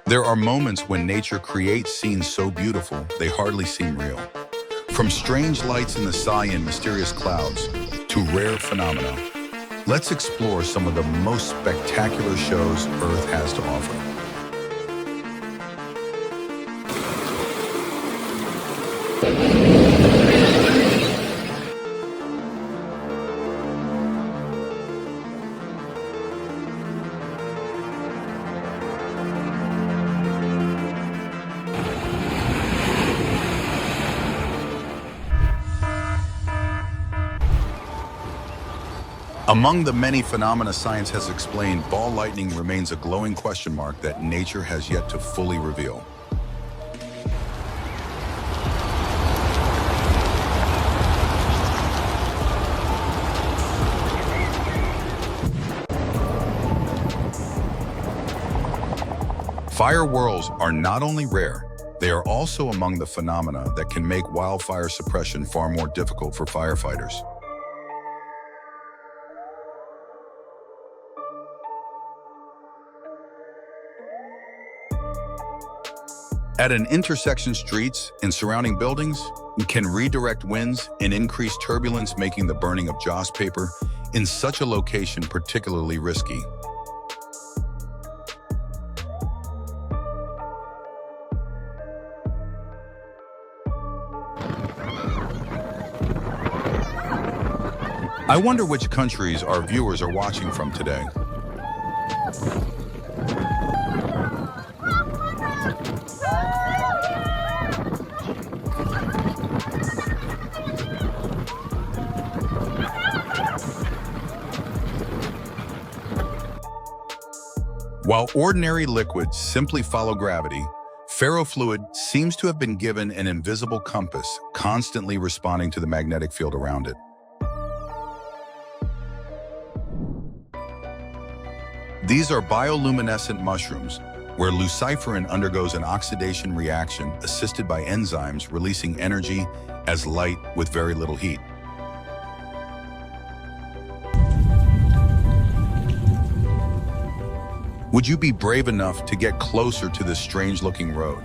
There are moments when nature creates scenes so beautiful, they hardly seem real. From strange lights in the sky and mysterious clouds to rare phenomena, let's explore some of the most spectacular shows Earth has to offer. Among the many phenomena science has explained, ball lightning remains a glowing question mark that nature has yet to fully reveal. Fire whirls are not only rare, they are also among the phenomena that can make wildfire suppression far more difficult for firefighters. At an intersection, streets and surrounding buildings can redirect winds and increase turbulence, making the burning of joss paper in such a location particularly risky. I wonder which countries our viewers are watching from today. While ordinary liquids simply follow gravity, ferrofluid seems to have been given an invisible compass, constantly responding to the magnetic field around it. These are bioluminescent mushrooms, where luciferin undergoes an oxidation reaction assisted by enzymes releasing energy as light with very little heat. Would you be brave enough to get closer to this strange-looking road?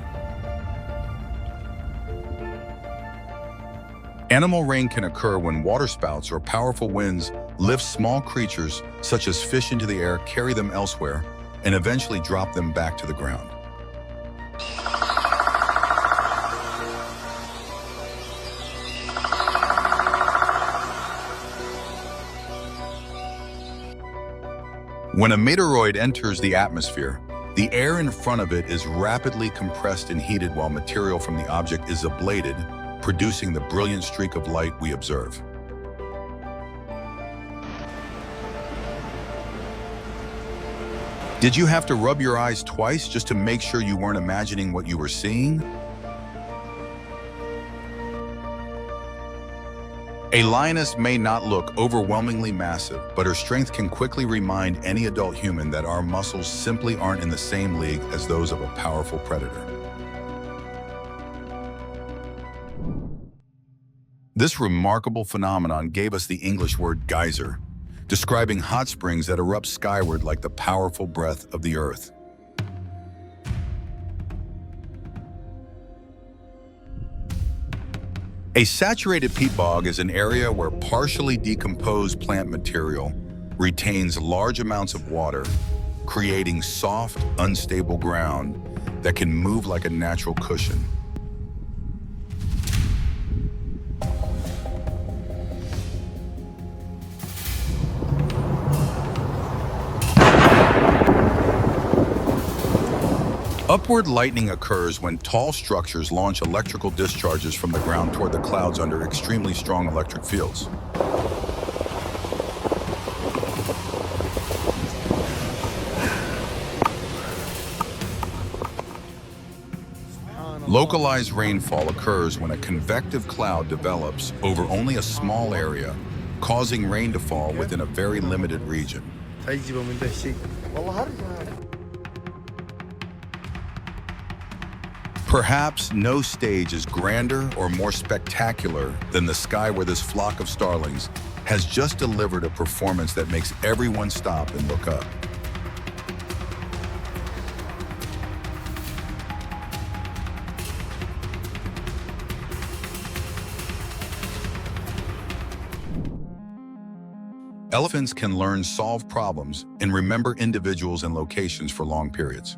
Animal rain can occur when waterspouts or powerful winds lift small creatures, such as fish, into the air, carry them elsewhere, and eventually drop them back to the ground. When a meteoroid enters the atmosphere, the air in front of it is rapidly compressed and heated while material from the object is ablated, producing the brilliant streak of light we observe. Did you have to rub your eyes twice just to make sure you weren't imagining what you were seeing? A lioness may not look overwhelmingly massive, but her strength can quickly remind any adult human that our muscles simply aren't in the same league as those of a powerful predator. This remarkable phenomenon gave us the English word geyser, describing hot springs that erupt skyward like the powerful breath of the earth. A saturated peat bog is an area where partially decomposed plant material retains large amounts of water, creating soft, unstable ground that can move like a natural cushion. Upward lightning occurs when tall structures launch electrical discharges from the ground toward the clouds under extremely strong electric fields. Localized rainfall occurs when a convective cloud develops over only a small area, causing rain to fall within a very limited region. Perhaps no stage is grander or more spectacular than the sky where this flock of starlings has just delivered a performance that makes everyone stop and look up. Elephants can learn, solve problems, and remember individuals and locations for long periods.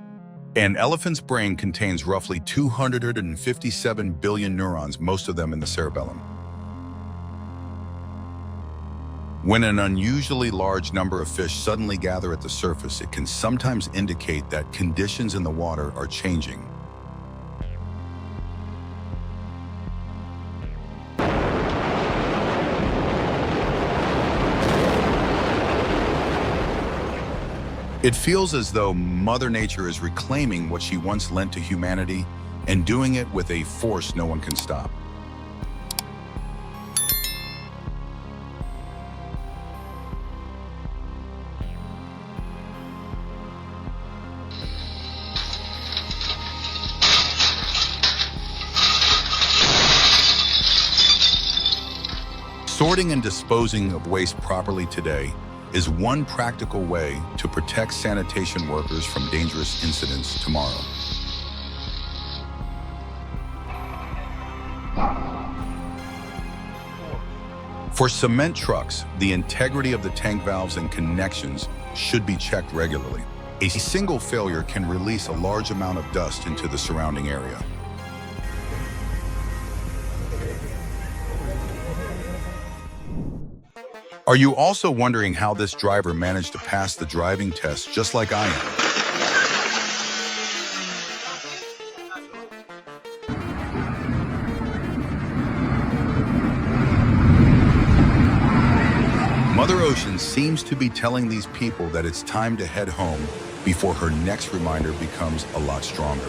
An elephant's brain contains roughly 257 billion neurons, most of them in the cerebellum. When an unusually large number of fish suddenly gather at the surface, it can sometimes indicate that conditions in the water are changing. It feels as though Mother Nature is reclaiming what she once lent to humanity and doing it with a force no one can stop. Sorting and disposing of waste properly today is one practical way to protect sanitation workers from dangerous incidents tomorrow. For cement trucks, the integrity of the tank valves and connections should be checked regularly. A single failure can release a large amount of dust into the surrounding area. Are you also wondering how this driver managed to pass the driving test just like I am? Mother Ocean seems to be telling these people that it's time to head home before her next reminder becomes a lot stronger.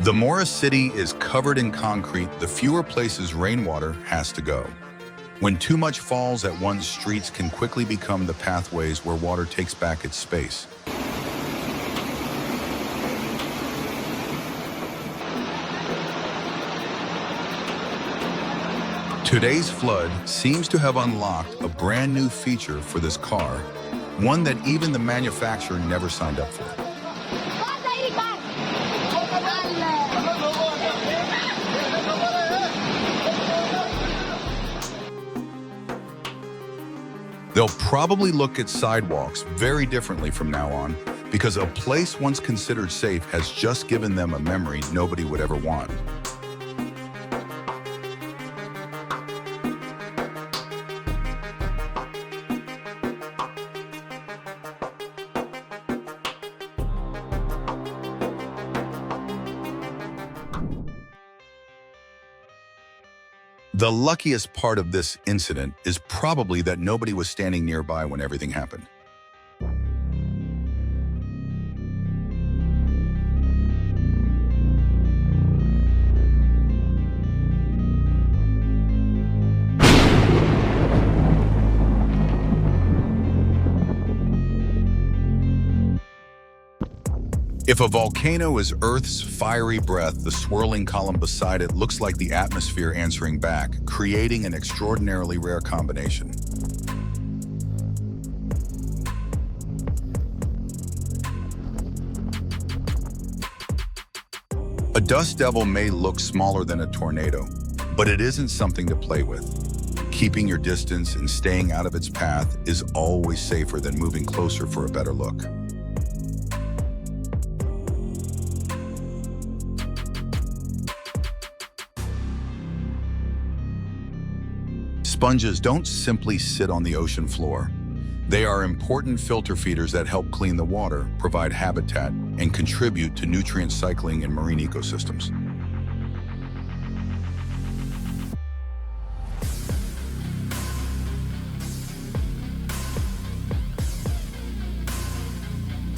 The more a city is covered in concrete, the fewer places rainwater has to go. When too much falls at once, streets can quickly become the pathways where water takes back its space. Today's flood seems to have unlocked a brand new feature for this car, one that even the manufacturer never signed up for. They'll probably look at sidewalks very differently from now on, because a place once considered safe has just given them a memory nobody would ever want. The luckiest part of this incident is probably that nobody was standing nearby when everything happened. If a volcano is Earth's fiery breath, the swirling column beside it looks like the atmosphere answering back, creating an extraordinarily rare combination. A dust devil may look smaller than a tornado, but it isn't something to play with. Keeping your distance and staying out of its path is always safer than moving closer for a better look. Sponges don't simply sit on the ocean floor. They are important filter feeders that help clean the water, provide habitat, and contribute to nutrient cycling in marine ecosystems.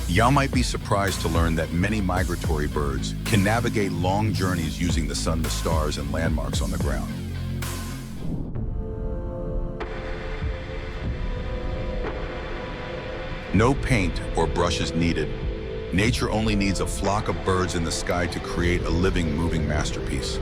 Y'all might be surprised to learn that many migratory birds can navigate long journeys using the sun, the stars, and landmarks on the ground. No paint or brushes needed. Nature only needs a flock of birds in the sky to create a living, moving masterpiece.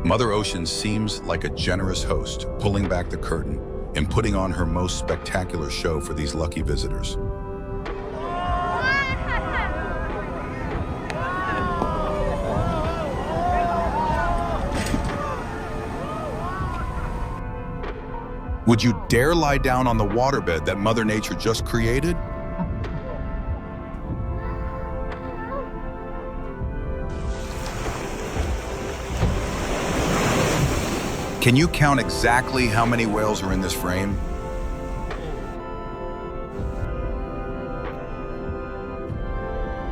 Mother Ocean seems like a generous host, pulling back the curtain and putting on her most spectacular show for these lucky visitors. Would you dare lie down on the waterbed that Mother Nature just created? Can you count exactly how many whales are in this frame?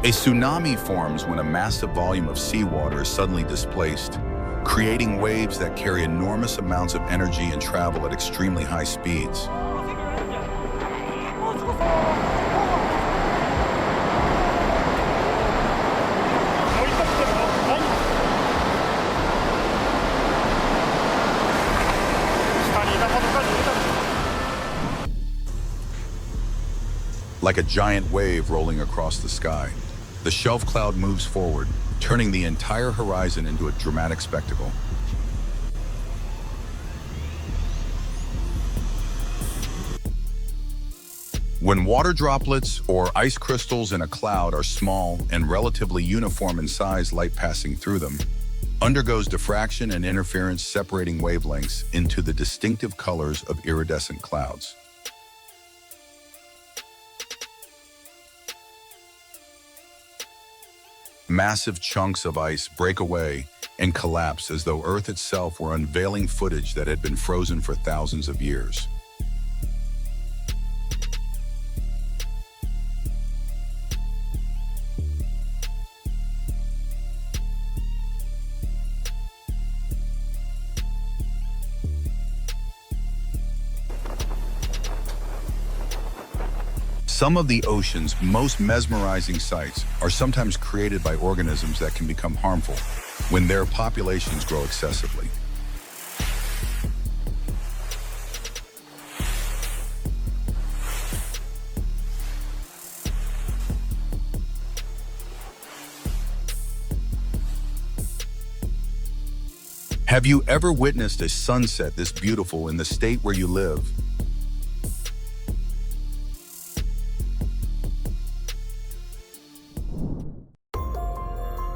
A tsunami forms when a massive volume of seawater is suddenly displaced, creating waves that carry enormous amounts of energy and travel at extremely high speeds. Like a giant wave rolling across the sky, the shelf cloud moves forward, turning the entire horizon into a dramatic spectacle. When water droplets or ice crystals in a cloud are small and relatively uniform in size, light passing through them undergoes diffraction and interference, separating wavelengths into the distinctive colors of iridescent clouds. Massive chunks of ice break away and collapse as though Earth itself were unveiling footage that had been frozen for thousands of years. Some of the ocean's most mesmerizing sights are sometimes created by organisms that can become harmful when their populations grow excessively. Have you ever witnessed a sunset this beautiful in the state where you live?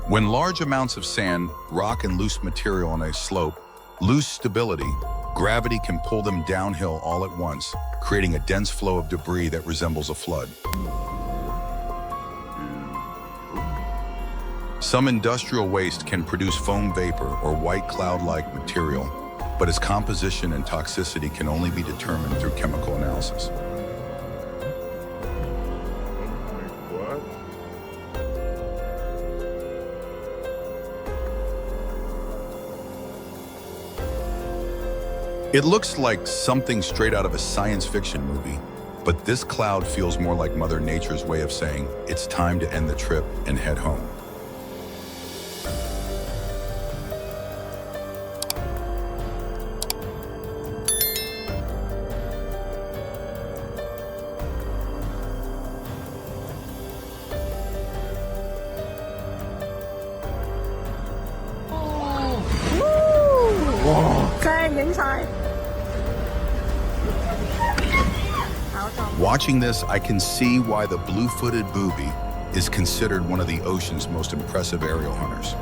When large amounts of sand, rock, and loose material on a slope lose stability, gravity can pull them downhill all at once, creating a dense flow of debris that resembles a flood. Some industrial waste can produce foam vapor or white cloud-like material, but its composition and toxicity can only be determined through chemical analysis. It looks like something straight out of a science fiction movie, but this cloud feels more like Mother Nature's way of saying it's time to end the trip and head home. Watching this, I can see why the blue-footed booby is considered one of the ocean's most impressive aerial hunters.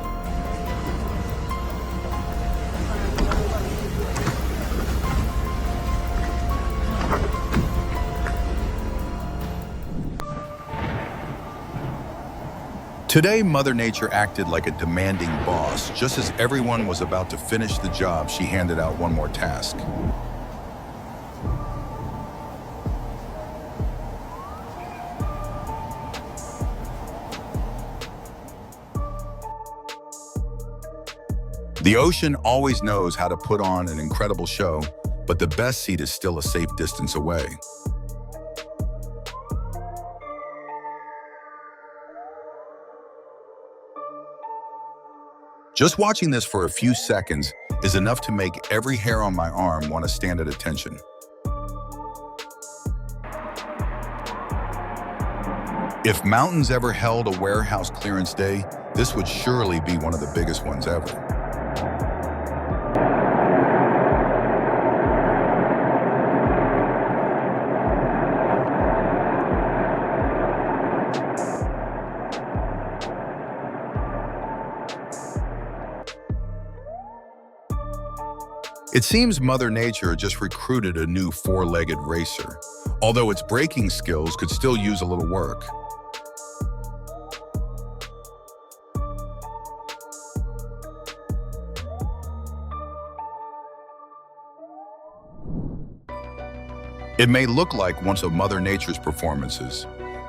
Today, Mother Nature acted like a demanding boss. Just as everyone was about to finish the job, she handed out one more task. The ocean always knows how to put on an incredible show, but the best seat is still a safe distance away. Just watching this for a few seconds is enough to make every hair on my arm want to stand at attention. If mountains ever held a warehouse clearance day, this would surely be one of the biggest ones ever. It seems Mother Nature just recruited a new four-legged racer, although its braking skills could still use a little work. It may look like one of Mother Nature's performances,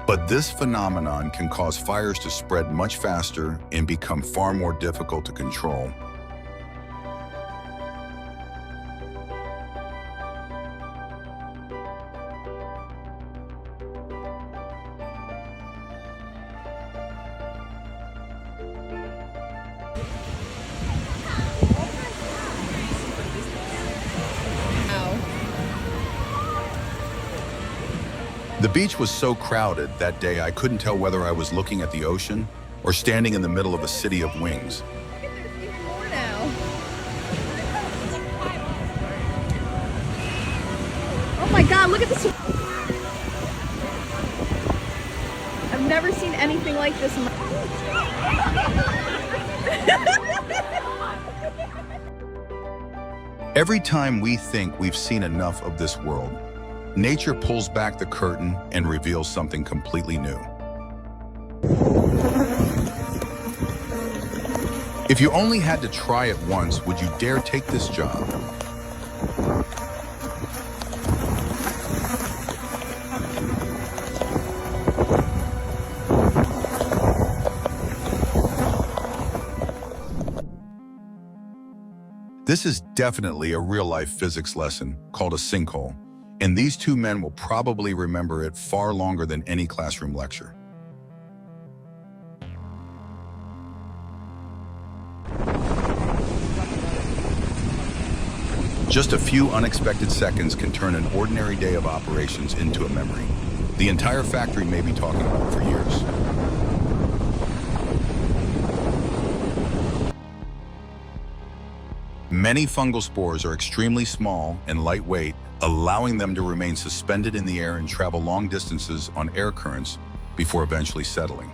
but this phenomenon can cause fires to spread much faster and become far more difficult to control. The beach was so crowded that day I couldn't tell whether I was looking at the ocean or standing in the middle of a city of wings. There's even more now. Oh my God, look at this. I've never seen anything like this in my Every time we think we've seen enough of this world, nature pulls back the curtain and reveals something completely new. If you only had to try it once, would you dare take this job? This is definitely a real-life physics lesson called a sinkhole, and these two men will probably remember it far longer than any classroom lecture. Just a few unexpected seconds can turn an ordinary day of operations into a memory. The entire factory may be talking about it for years. Many fungal spores are extremely small and lightweight, allowing them to remain suspended in the air and travel long distances on air currents before eventually settling.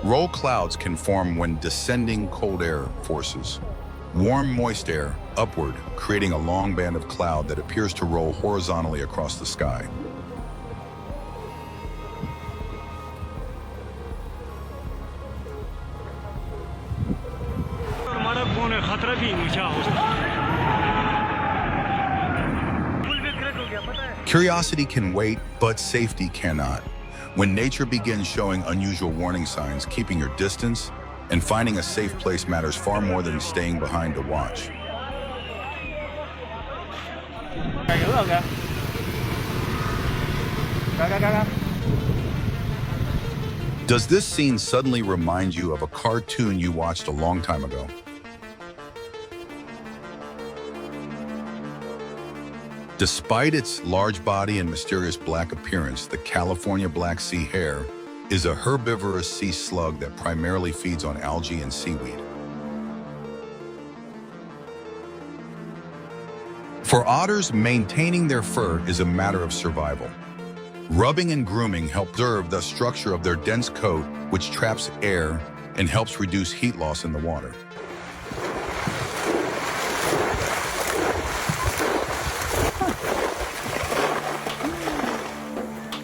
Roll clouds can form when descending cold air forces warm, moist air upward, creating a long band of cloud that appears to roll horizontally across the sky. Curiosity can wait, but safety cannot. When nature begins showing unusual warning signs, keeping your distance and finding a safe place matters far more than staying behind to watch. Does this scene suddenly remind you of a cartoon you watched a long time ago? Despite its large body and mysterious black appearance, the California black sea hare is a herbivorous sea slug that primarily feeds on algae and seaweed. For otters, maintaining their fur is a matter of survival. Rubbing and grooming help preserve the structure of their dense coat, which traps air and helps reduce heat loss in the water.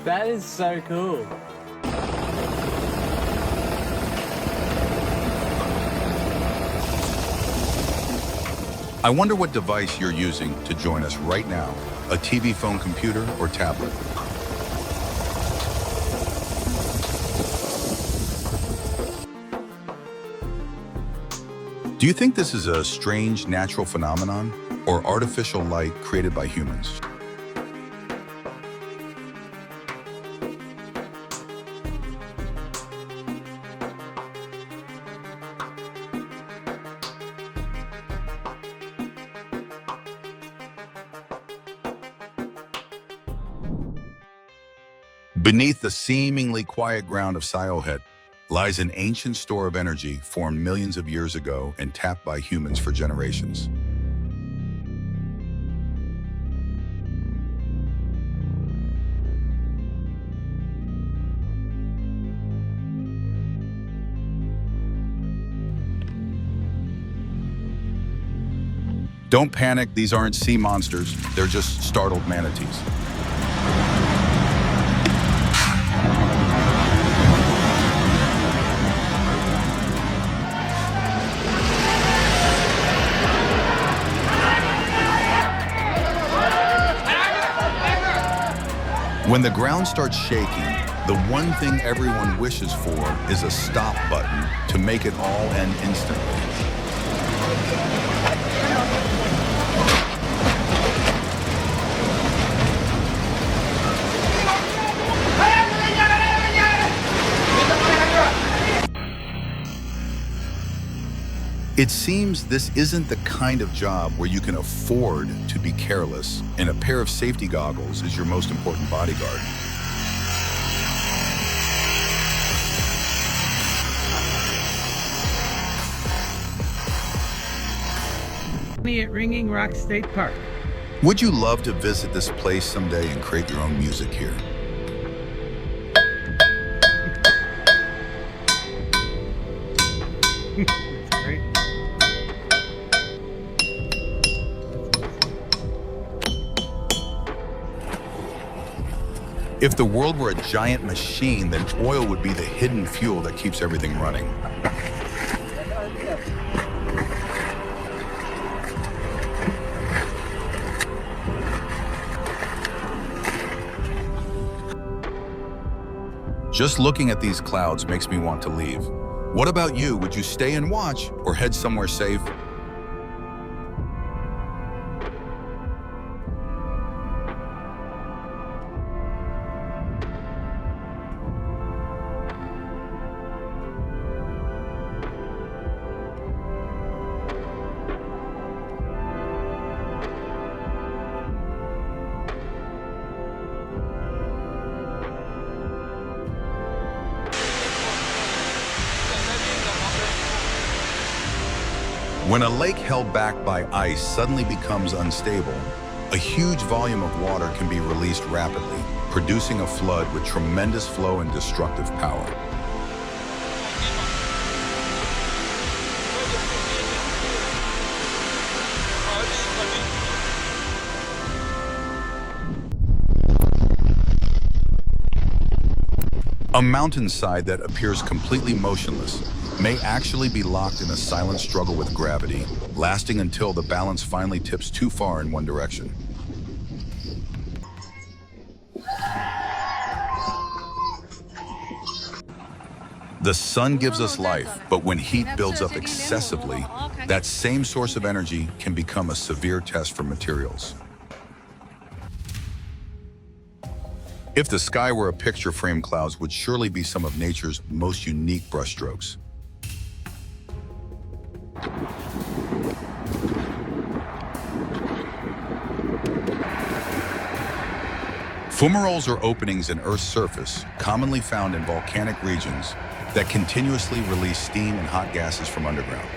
That is so cool. I wonder what device you're using to join us right now, a TV, phone, computer, or tablet. Do you think this is a strange natural phenomenon or artificial light created by humans? Beneath the seemingly quiet ground of Siohet lies an ancient store of energy formed millions of years ago and tapped by humans for generations. Don't panic, these aren't sea monsters, they're just startled manatees. When the ground starts shaking, the one thing everyone wishes for is a stop button to make it all end instantly. It seems this isn't the kind of job where you can afford to be careless, and a pair of safety goggles is your most important bodyguard. Me at Ringing Rock State Park. Would you love to visit this place someday and create your own music here? That's great. If the world were a giant machine, then oil would be the hidden fuel that keeps everything running. Just looking at these clouds makes me want to leave. What about you? Would you stay and watch or head somewhere safe? When a lake held back by ice suddenly becomes unstable, a huge volume of water can be released rapidly, producing a flood with tremendous flow and destructive power. A mountainside that appears completely motionless may actually be locked in a silent struggle with gravity, lasting until the balance finally tips too far in one direction. The sun gives us life, but when heat builds up excessively, that same source of energy can become a severe test for materials. If the sky were a picture frame, clouds would surely be some of nature's most unique brushstrokes. Fumaroles are openings in Earth's surface, commonly found in volcanic regions, that continuously release steam and hot gases from underground.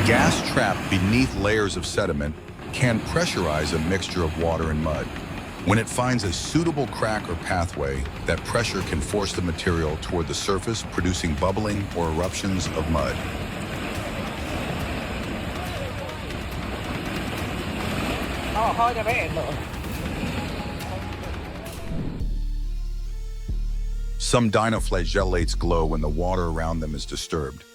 Gas trapped beneath layers of sediment can pressurize a mixture of water and mud. When it finds a suitable crack or pathway, that pressure can force the material toward the surface, producing bubbling or eruptions of mud. Some dinoflagellates glow when the water around them is disturbed.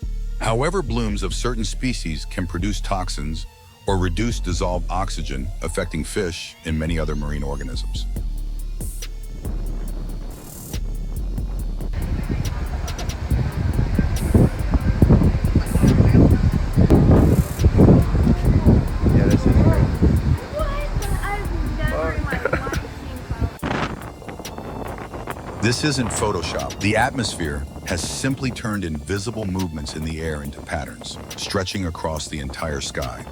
However, blooms of certain species can produce toxins or reduce dissolved oxygen, affecting fish and many other marine organisms. Yeah, this is great. This isn't Photoshop. The atmosphere has simply turned invisible movements in the air into patterns, stretching across the entire sky.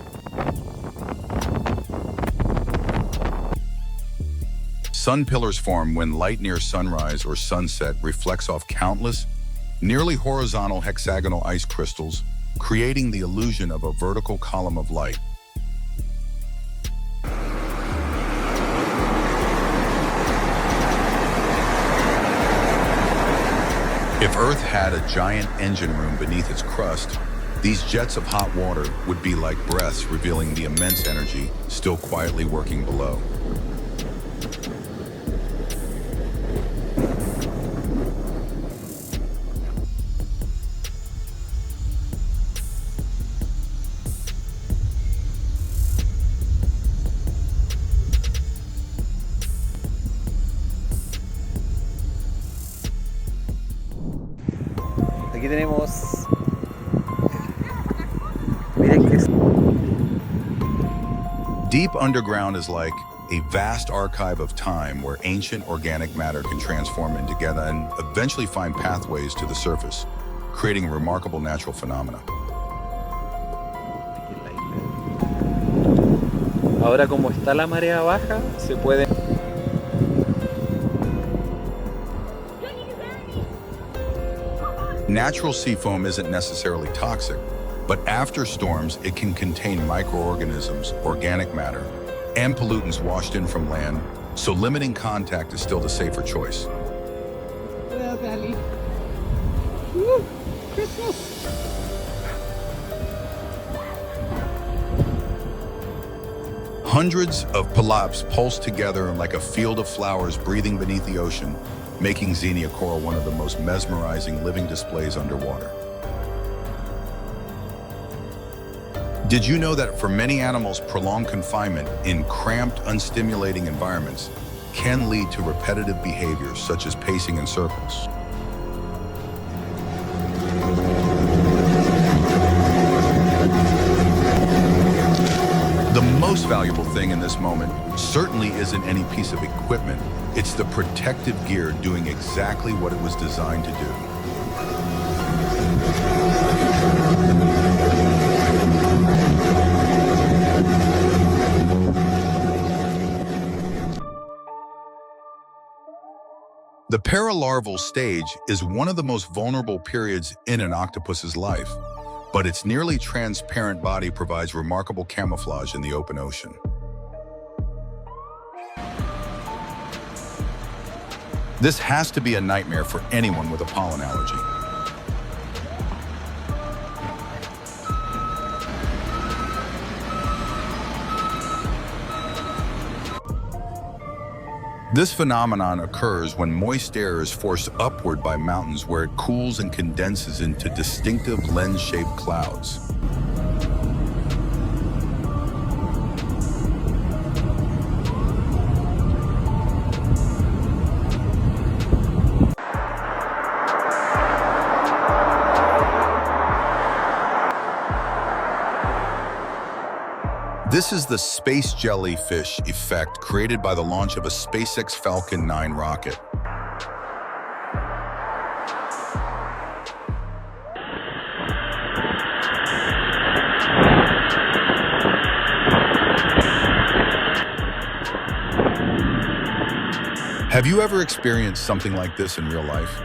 Sun pillars form when light near sunrise or sunset reflects off countless, nearly horizontal hexagonal ice crystals, creating the illusion of a vertical column of light. If Earth had a giant engine room beneath its crust, these jets of hot water would be like breaths revealing the immense energy still quietly working below. Aquí tenemos. Miren que es. Deep underground is like a vast archive of time where ancient organic matter can transform into together and eventually find pathways to the surface, creating remarkable natural phenomena. Ahora como está la marea baja, se puede... Natural sea foam isn't necessarily toxic, but after storms, it can contain microorganisms, organic matter, and pollutants washed in from land, so limiting contact is still the safer choice. Well, Daddy. Woo! Christmas! Hundreds of polyps pulse together like a field of flowers breathing beneath the ocean, making Xenia coral one of the most mesmerizing living displays underwater. Did you know that for many animals, prolonged confinement in cramped, unstimulating environments can lead to repetitive behaviors such as pacing in circles? The most valuable thing in this moment certainly isn't any piece of equipment. It's the protective gear doing exactly what it was designed to do. The paralarval stage is one of the most vulnerable periods in an octopus's life, but its nearly transparent body provides remarkable camouflage in the open ocean. This has to be a nightmare for anyone with a pollen allergy. This phenomenon occurs when moist air is forced upward by mountains where it cools and condenses into distinctive lens-shaped clouds. This is the space jellyfish effect created by the launch of a SpaceX Falcon 9 rocket. Have you ever experienced something like this in real life?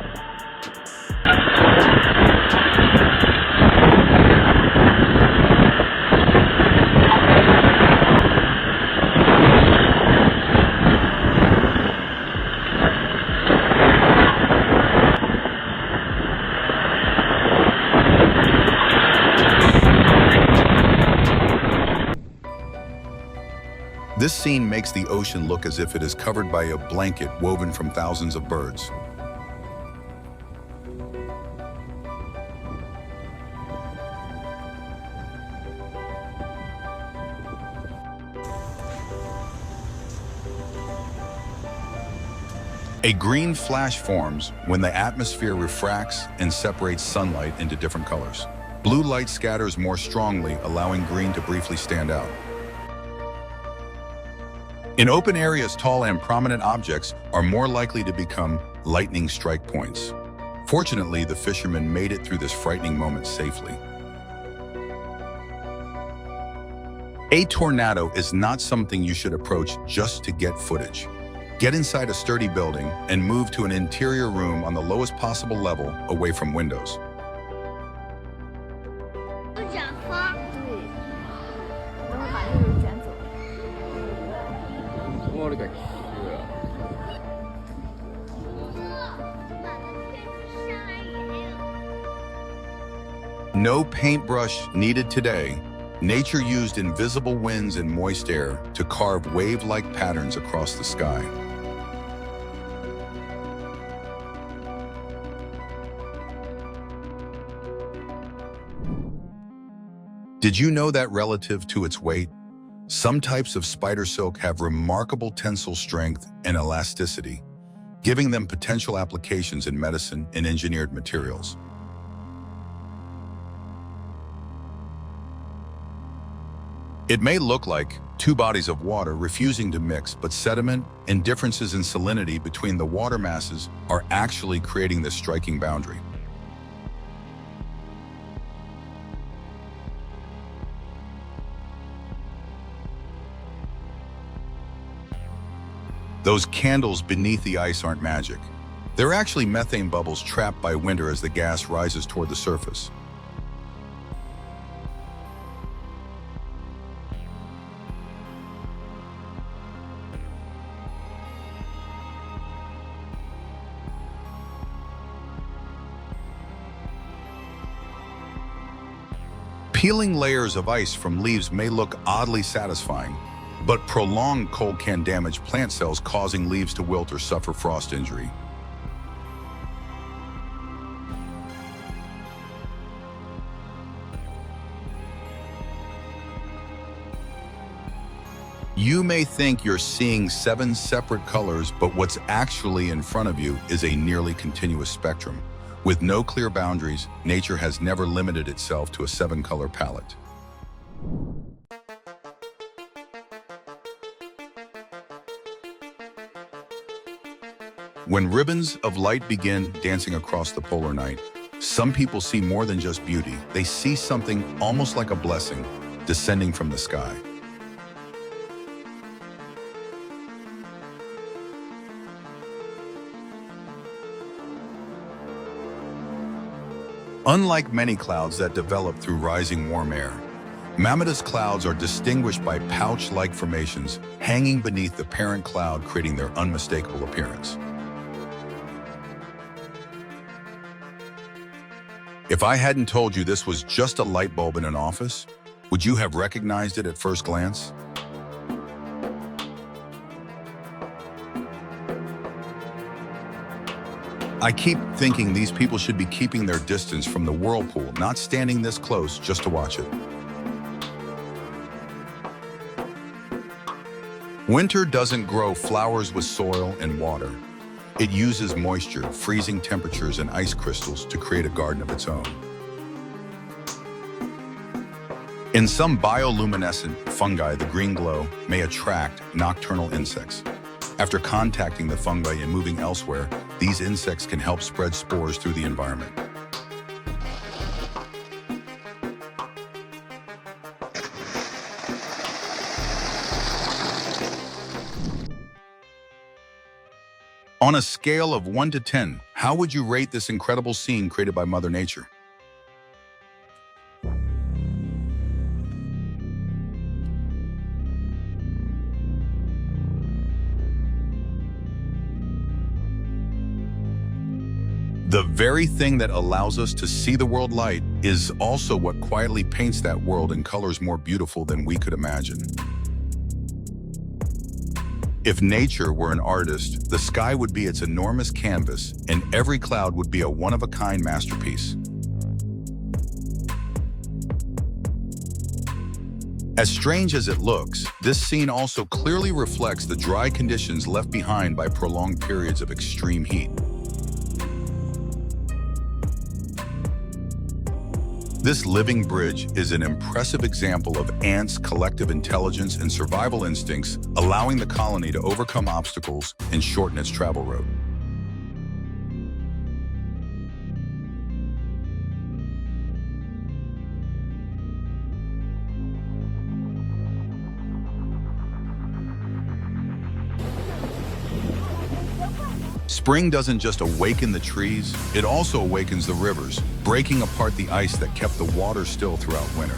This scene makes the ocean look as if it is covered by a blanket woven from thousands of birds. A green flash forms when the atmosphere refracts and separates sunlight into different colors. Blue light scatters more strongly, allowing green to briefly stand out. In open areas, tall and prominent objects are more likely to become lightning strike points. Fortunately, the fishermen made it through this frightening moment safely. A tornado is not something you should approach just to get footage. Get inside a sturdy building and move to an interior room on the lowest possible level away from windows. No paintbrush needed today. Nature used invisible winds and moist air to carve wave-like patterns across the sky. Did you know that relative to its weight, some types of spider silk have remarkable tensile strength and elasticity, giving them potential applications in medicine and engineered materials? It may look like two bodies of water refusing to mix, but sediment and differences in salinity between the water masses are actually creating this striking boundary. Those candles beneath the ice aren't magic. They're actually methane bubbles trapped by winter as the gas rises toward the surface. Peeling layers of ice from leaves may look oddly satisfying, but prolonged cold can damage plant cells, causing leaves to wilt or suffer frost injury. You may think you're seeing 7 separate colors, but what's actually in front of you is a nearly continuous spectrum. With no clear boundaries, nature has never limited itself to a 7-color palette. When ribbons of light begin dancing across the polar night, some people see more than just beauty. They see something almost like a blessing descending from the sky. Unlike many clouds that develop through rising warm air, mammatus clouds are distinguished by pouch-like formations hanging beneath the parent cloud, creating their unmistakable appearance. If I hadn't told you this was just a light bulb in an office, would you have recognized it at first glance? I keep thinking these people should be keeping their distance from the whirlpool, not standing this close just to watch it. Winter doesn't grow flowers with soil and water. It uses moisture, freezing temperatures, and ice crystals to create a garden of its own. In some bioluminescent fungi, the green glow may attract nocturnal insects. After contacting the fungi and moving elsewhere, these insects can help spread spores through the environment. On a scale of 1 to 10, how would you rate this incredible scene created by Mother Nature? The very thing that allows us to see the world light is also what quietly paints that world in colors more beautiful than we could imagine. If nature were an artist, the sky would be its enormous canvas, and every cloud would be a one-of-a-kind masterpiece. As strange as it looks, this scene also clearly reflects the dry conditions left behind by prolonged periods of extreme heat. This living bridge is an impressive example of ants' collective intelligence and survival instincts, allowing the colony to overcome obstacles and shorten its travel route. Spring doesn't just awaken the trees, it also awakens the rivers, breaking apart the ice that kept the water still throughout winter.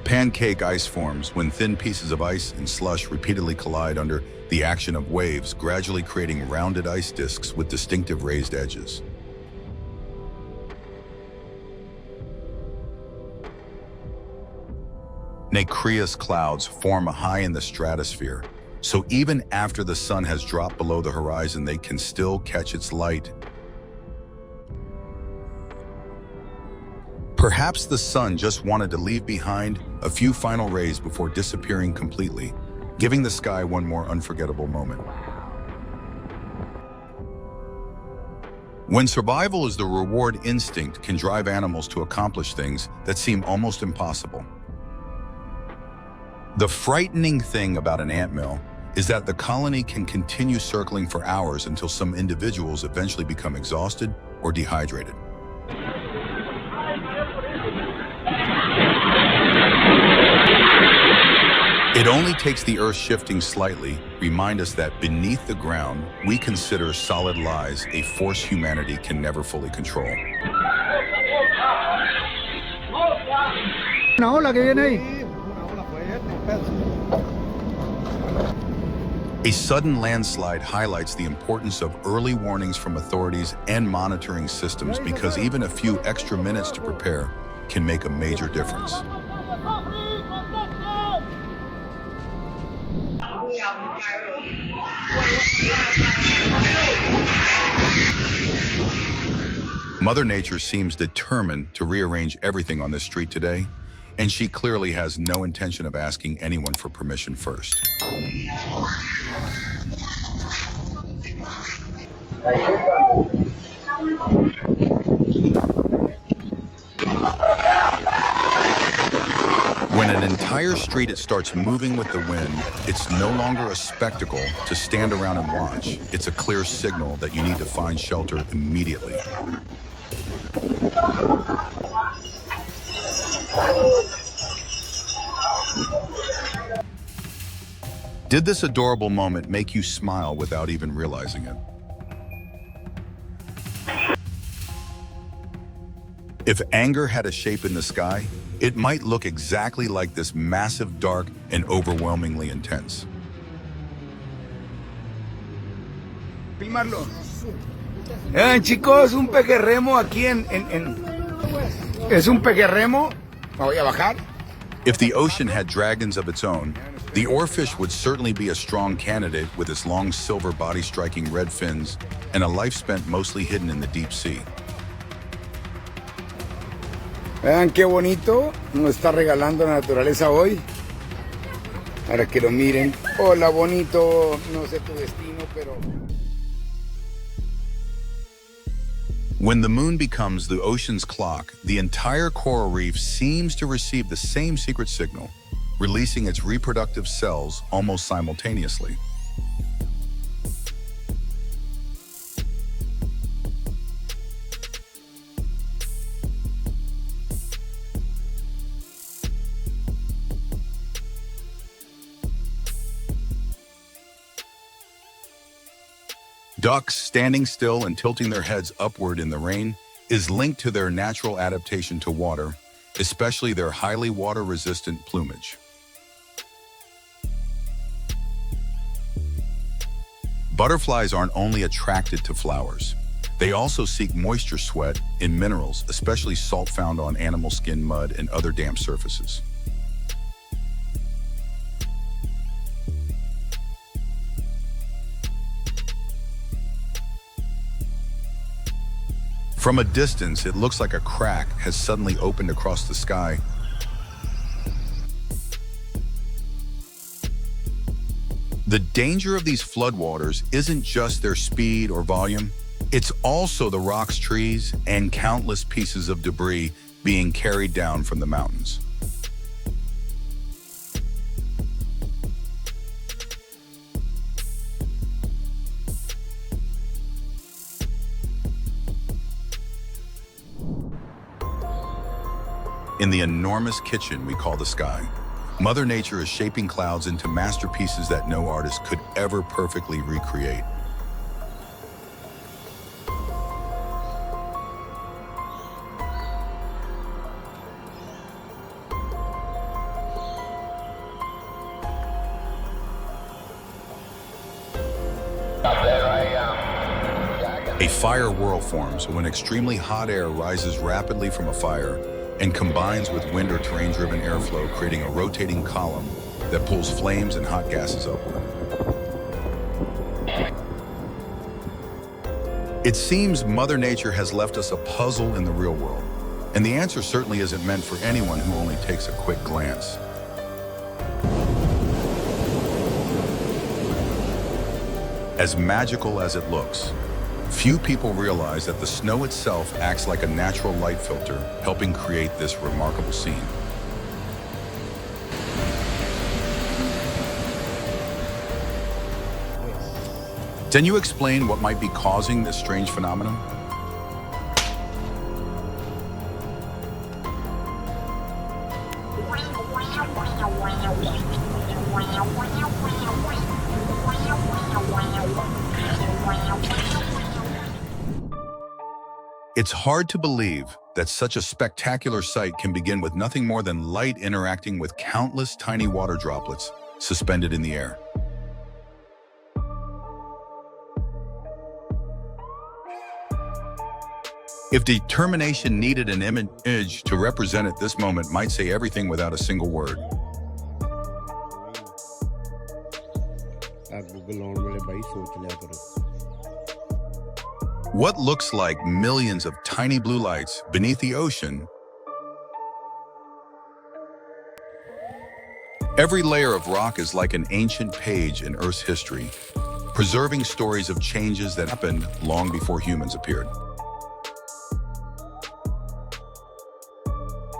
pancake ice forms when thin pieces of ice and slush repeatedly collide under the action of waves, gradually creating rounded ice disks with distinctive raised edges. Nacreous clouds form high in the stratosphere, so even after the sun has dropped below the horizon, they can still catch its light. Perhaps the sun just wanted to leave behind a few final rays before disappearing completely, giving the sky one more unforgettable moment. When survival is the reward, instinct can drive animals to accomplish things that seem almost impossible. The frightening thing about an antmill is that the colony can continue circling for hours until some individuals eventually become exhausted or dehydrated. It only takes the Earth shifting slightly, remind us that beneath the ground, we consider solid lies a force humanity can never fully control. Una ola que viene ahí. A sudden landslide highlights the importance of early warnings from authorities and monitoring systems, because even a few extra minutes to prepare can make a major difference. Mother Nature seems determined to rearrange everything on this street today, and she clearly has no intention of asking anyone for permission first. When an entire street starts moving with the wind, it's no longer a spectacle to stand around and watch. It's a clear signal that you need to find shelter immediately. Did this adorable moment make you smile without even realizing it? If anger had a shape in the sky, it might look exactly like this: massive, dark, and overwhelmingly intense. Filmarlo. Chicos, un pejerremo aquí es un pejerremo. Me voy a bajar. If the ocean had dragons of its own, the oarfish would certainly be a strong candidate, with its long silver body striking red fins and a life spent mostly hidden in the deep sea. Vean qué bonito nos está regalando la naturaleza hoy. Para que lo miren. Hola, bonito. No sé tu destino, pero... When the moon becomes the ocean's clock, the entire coral reef seems to receive the same secret signal, releasing its reproductive cells almost simultaneously. Ducks standing still and tilting their heads upward in the rain is linked to their natural adaptation to water, especially their highly water-resistant plumage. Butterflies aren't only attracted to flowers. They also seek moisture sweat in minerals, especially salt found on animal skin, mud, and other damp surfaces. From a distance, it looks like a crack has suddenly opened across the sky. The danger of these floodwaters isn't just their speed or volume, it's also the rocks, trees, and countless pieces of debris being carried down from the mountains. In the enormous kitchen we call the sky, Mother Nature is shaping clouds into masterpieces that no artist could ever perfectly recreate. A fire whirl forms when extremely hot air rises rapidly from a fire and combines with wind or terrain-driven airflow, creating a rotating column that pulls flames and hot gases upward. It seems Mother Nature has left us a puzzle in the real world, and the answer certainly isn't meant for anyone who only takes a quick glance. As magical as it looks, few people realize that the snow itself acts like a natural light filter, helping create this remarkable scene. Can you explain what might be causing this strange phenomenon? It's hard to believe that such a spectacular sight can begin with nothing more than light interacting with countless tiny water droplets suspended in the air. If determination needed an image to represent it, this moment might say everything without a single word. What looks like millions of tiny blue lights beneath the ocean. Every layer of rock is like an ancient page in Earth's history, preserving stories of changes that happened long before humans appeared.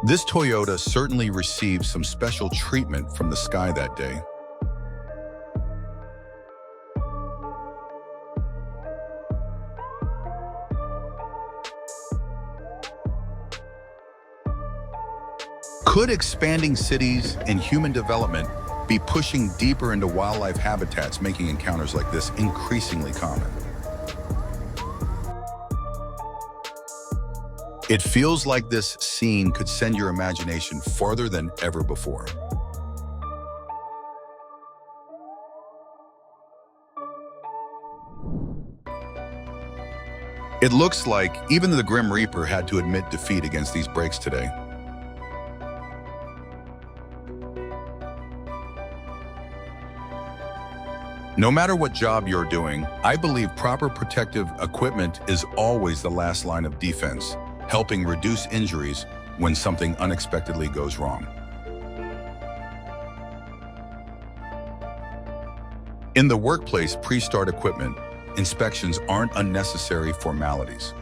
This Toyota certainly received some special treatment from the sky that day. Could expanding cities and human development be pushing deeper into wildlife habitats, making encounters like this increasingly common? It feels like this scene could send your imagination farther than ever before. It looks like even the Grim Reaper had to admit defeat against these breaks today. No matter what job you're doing, I believe proper protective equipment is always the last line of defense, helping reduce injuries when something unexpectedly goes wrong. In the workplace, pre-start equipment inspections aren't unnecessary formalities.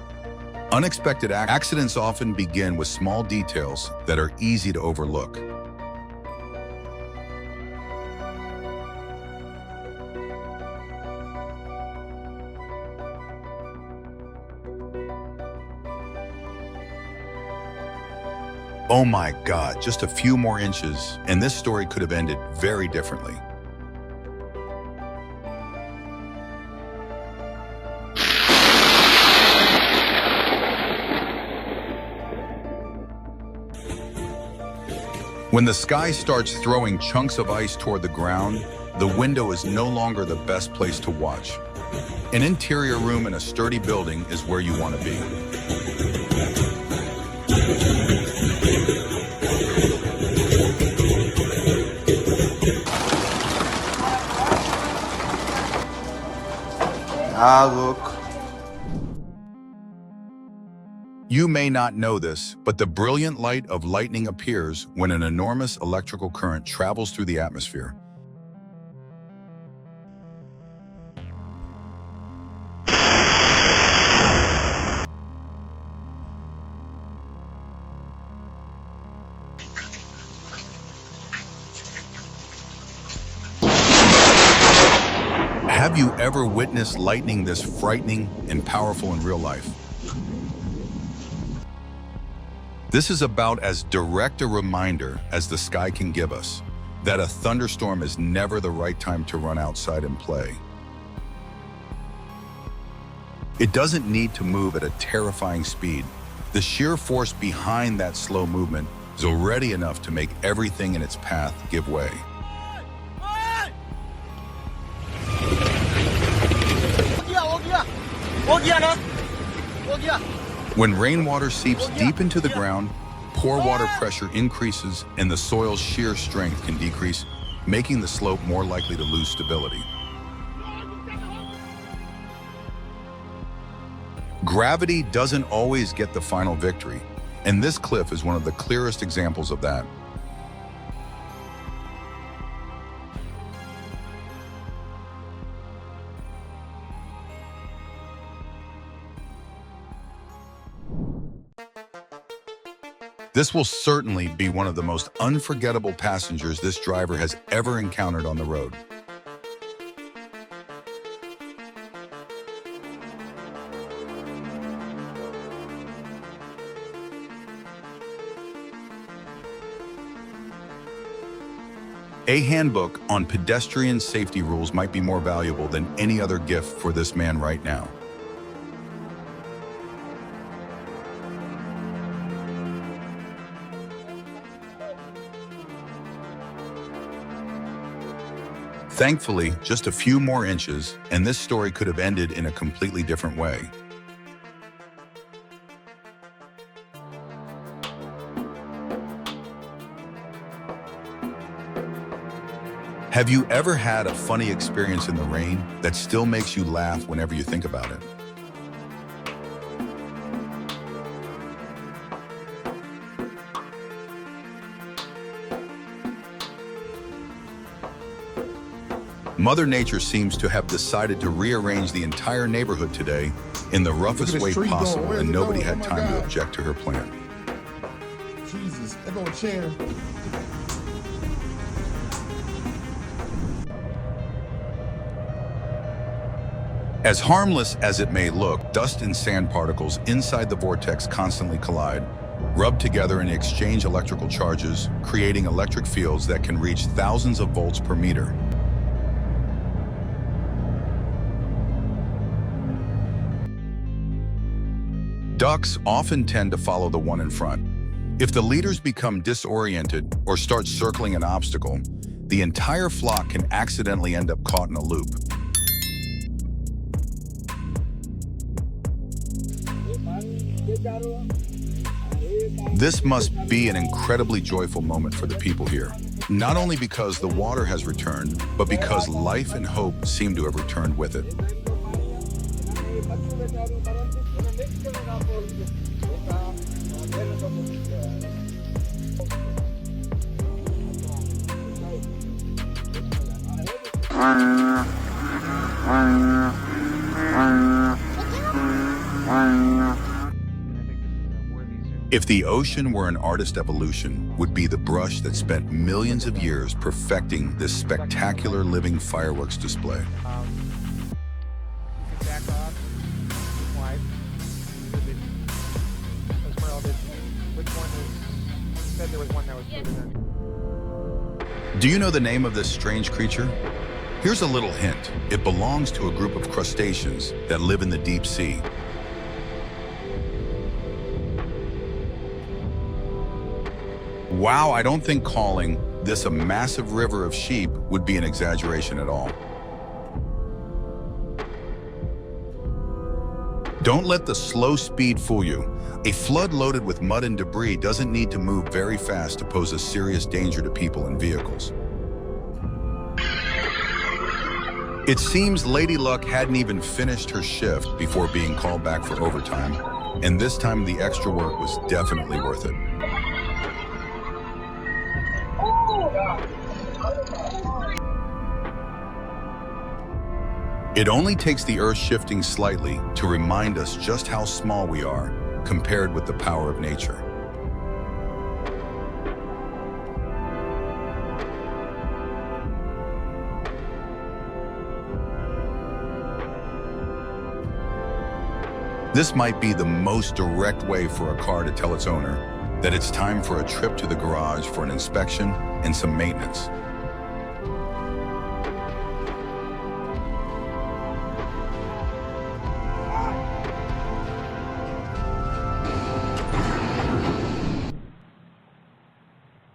Unexpected accidents often begin with small details that are easy to overlook. Oh my God, just a few more inches, and this story could have ended very differently. When the sky starts throwing chunks of ice toward the ground, the window is no longer the best place to watch. An interior room in a sturdy building is where you want to be. Look. You may not know this, but the brilliant light of lightning appears when an enormous electrical current travels through the atmosphere. Have you ever witnessed lightning this frightening and powerful in real life? This is about as direct a reminder as the sky can give us, that a thunderstorm is never the right time to run outside and play. It doesn't need to move at a terrifying speed. The sheer force behind that slow movement is already enough to make everything in its path give way. Ô kìa nó. When rainwater seeps deep into the ground, pore water pressure increases and the soil's shear strength can decrease, making the slope more likely to lose stability. Gravity doesn't always get the final victory, and this cliff is one of the clearest examples of that. This will certainly be one of the most unforgettable passengers this driver has ever encountered on the road. A handbook on pedestrian safety rules might be more valuable than any other gift for this man right now. Thankfully, just a few more inches, and this story could have ended in a completely different way. Have you ever had a funny experience in the rain that still makes you laugh whenever you think about it? Mother Nature seems to have decided to rearrange the entire neighborhood today in the roughest way possible, and nobody had time to object to her plan. Jesus, that go chair. As harmless as it may look, dust and sand particles inside the vortex constantly collide, rub together and exchange electrical charges, creating electric fields that can reach thousands of volts per meter. Ducks often tend to follow the one in front. If the leaders become disoriented or start circling an obstacle, the entire flock can accidentally end up caught in a loop. This must be an incredibly joyful moment for the people here, not only because the water has returned, but because life and hope seem to have returned with it. If the ocean were an artist, evolution would be the brush that spent millions of years perfecting this spectacular living fireworks display. Back off. Wide. That's where all this. Which one is? You said there was one that was further in. Do you know the name of this strange creature? Here's a little hint. It belongs to a group of crustaceans that live in the deep sea. Wow, I don't think calling this a massive river of sheep would be an exaggeration at all. Don't let the slow speed fool you. A flood loaded with mud and debris doesn't need to move very fast to pose a serious danger to people and vehicles. It seems Lady Luck hadn't even finished her shift before being called back for overtime, and this time the extra work was definitely worth it. It only takes the Earth shifting slightly to remind us just how small we are compared with the power of nature. This might be the most direct way for a car to tell its owner that it's time for a trip to the garage for an inspection and some maintenance.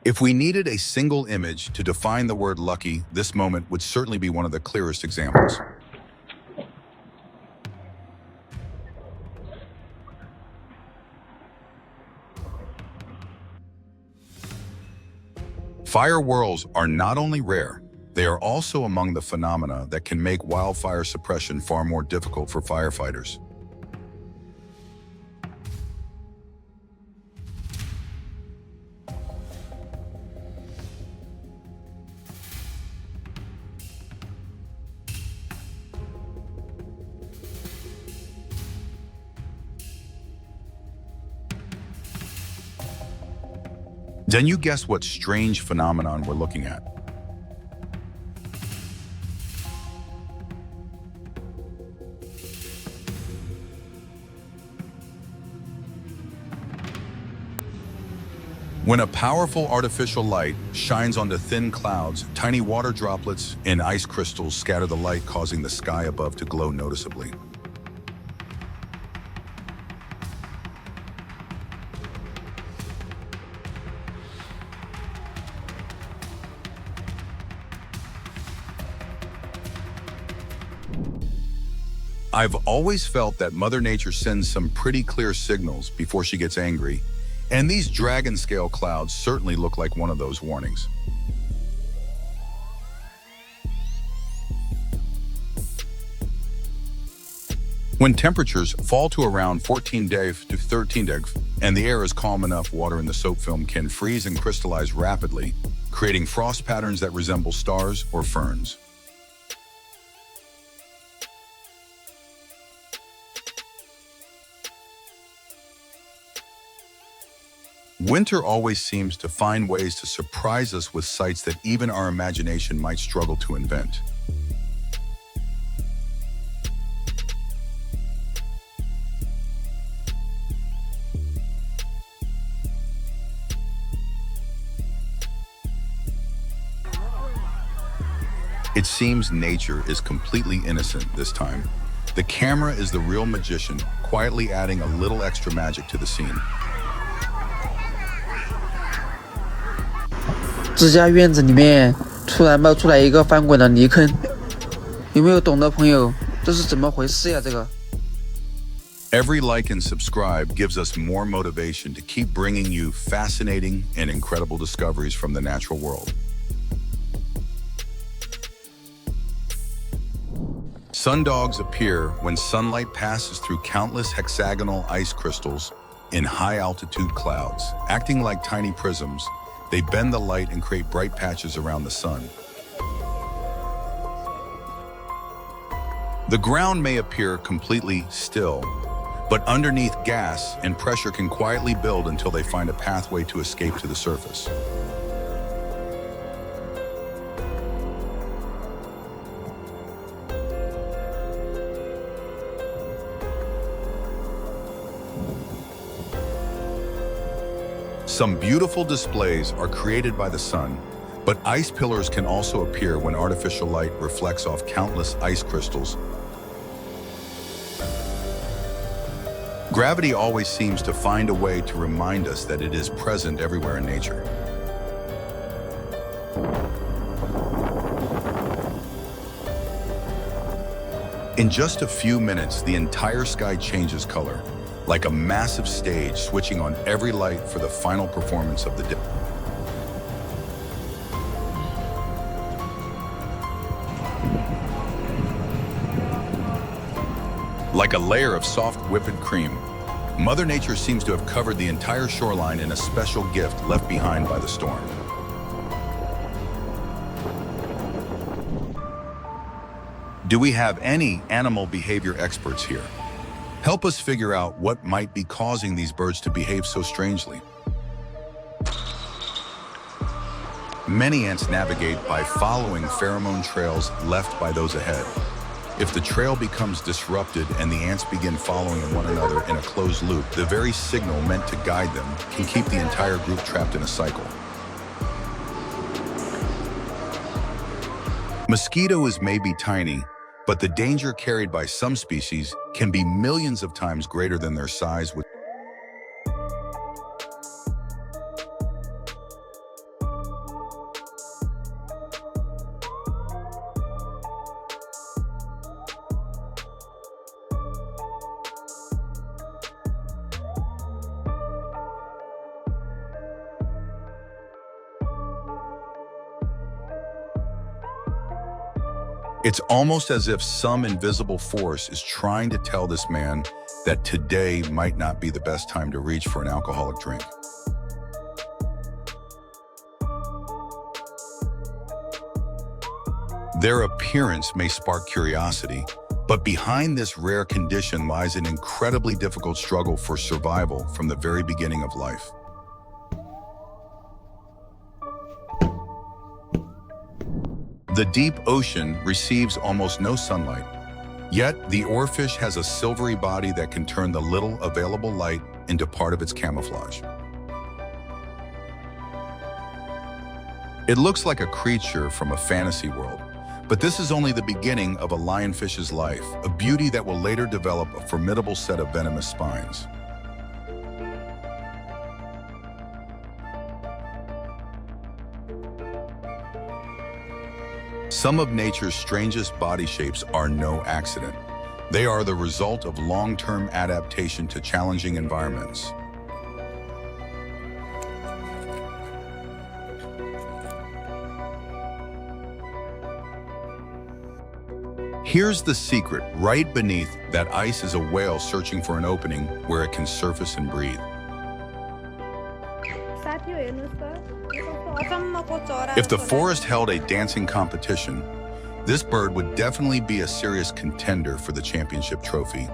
If we needed a single image to define the word lucky, this moment would certainly be one of the clearest examples. Fire whirls are not only rare, they are also among the phenomena that can make wildfire suppression far more difficult for firefighters. Can you guess what strange phenomenon we're looking at? When a powerful artificial light shines onto thin clouds, tiny water droplets and ice crystals scatter the light, causing the sky above to glow noticeably. I've always felt that Mother Nature sends some pretty clear signals before she gets angry, and these dragon scale clouds certainly look like one of those warnings. When temperatures fall to around 14 degrees to 13 degrees and the air is calm enough, water in the soap film can freeze and crystallize rapidly, creating frost patterns that resemble stars or ferns. Winter always seems to find ways to surprise us with sights that even our imagination might struggle to invent. It seems nature is completely innocent this time. The camera is the real magician, quietly adding a little extra magic to the scene. 自家院子里面突然冒出来一个翻滚的泥坑，有没有懂的朋友？这是怎么回事呀？这个。 Every like and subscribe gives us more motivation to keep bringing you fascinating and incredible discoveries from the natural world. Sundogs appear when sunlight passes through countless hexagonal ice crystals in high-altitude clouds. Acting like tiny prisms, they bend the light and create bright patches around the sun. The ground may appear completely still, but underneath gas and pressure can quietly build until they find a pathway to escape to the surface. Some beautiful displays are created by the sun, but ice pillars can also appear when artificial light reflects off countless ice crystals. Gravity always seems to find a way to remind us that it is present everywhere in nature. In just a few minutes, the entire sky changes color, like a massive stage switching on every light for the final performance of the day. Like a layer of soft whipped cream, Mother Nature seems to have covered the entire shoreline in a special gift left behind by the storm. Do we have any animal behavior experts here? Help us figure out what might be causing these birds to behave so strangely. Many ants navigate by following pheromone trails left by those ahead. If the trail becomes disrupted and the ants begin following one another in a closed loop, the very signal meant to guide them can keep the entire group trapped in a cycle. Mosquitoes may be tiny, but the danger carried by some species can be millions of times greater than their size. It's almost as if some invisible force is trying to tell this man that today might not be the best time to reach for an alcoholic drink. Their appearance may spark curiosity, but behind this rare condition lies an incredibly difficult struggle for survival from the very beginning of life. The deep ocean receives almost no sunlight, yet the oarfish has a silvery body that can turn the little available light into part of its camouflage. It looks like a creature from a fantasy world, but this is only the beginning of a lionfish's life, a beauty that will later develop a formidable set of venomous spines. Some of nature's strangest body shapes are no accident. They are the result of long-term adaptation to challenging environments. Here's the secret. Right beneath that ice is a whale searching for an opening where it can surface and breathe. If the forest held a dancing competition, this bird would definitely be a serious contender for the championship trophy.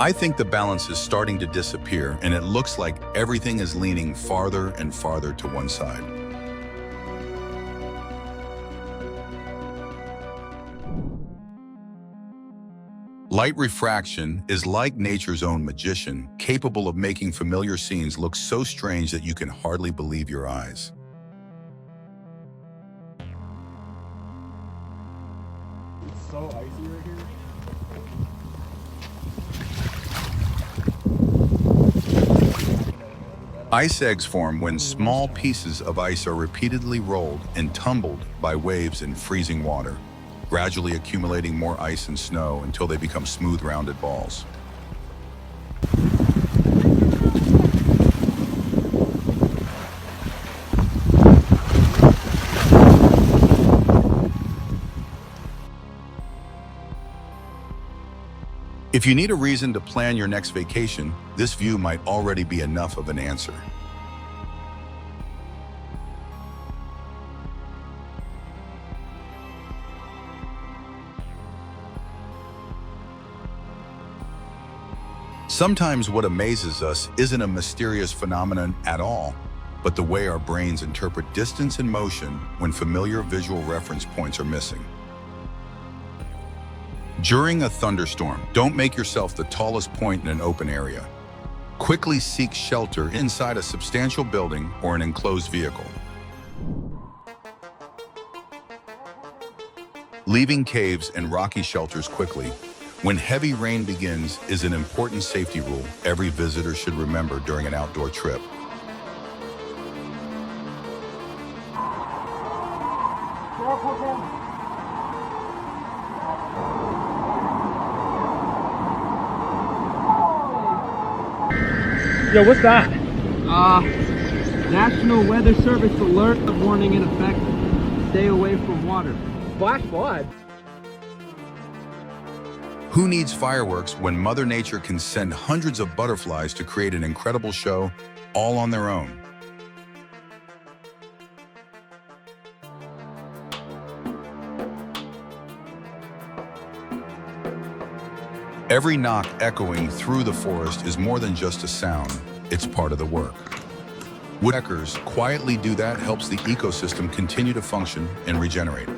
I think the balance is starting to disappear, and it looks like everything is leaning farther and farther to one side. Light refraction is like nature's own magician, capable of making familiar scenes look so strange that you can hardly believe your eyes. It's so icy right here. Ice eggs form when small pieces of ice are repeatedly rolled and tumbled by waves in freezing water, gradually accumulating more ice and snow until they become smooth, rounded balls. If you need a reason to plan your next vacation, this view might already be enough of an answer. Sometimes what amazes us isn't a mysterious phenomenon at all, but the way our brains interpret distance and motion when familiar visual reference points are missing. During a thunderstorm, don't make yourself the tallest point in an open area. Quickly seek shelter inside a substantial building or an enclosed vehicle. Leaving caves and rocky shelters quickly when heavy rain begins is an important safety rule every visitor should remember during an outdoor trip. Yo, what's that? National Weather Service alert warning in effect. Stay away from water. Flash flood? Who needs fireworks when Mother Nature can send hundreds of butterflies to create an incredible show all on their own? Every knock echoing through the forest is more than just a sound, it's part of the work. Woodpeckers quietly do that helps the ecosystem continue to function and regenerate.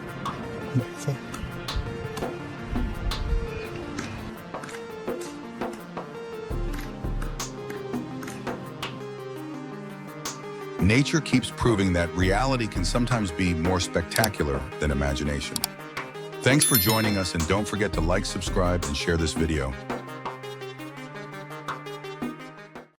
Nature keeps proving that reality can sometimes be more spectacular than imagination. Thanks for joining us, and don't forget to like, subscribe, and share this video.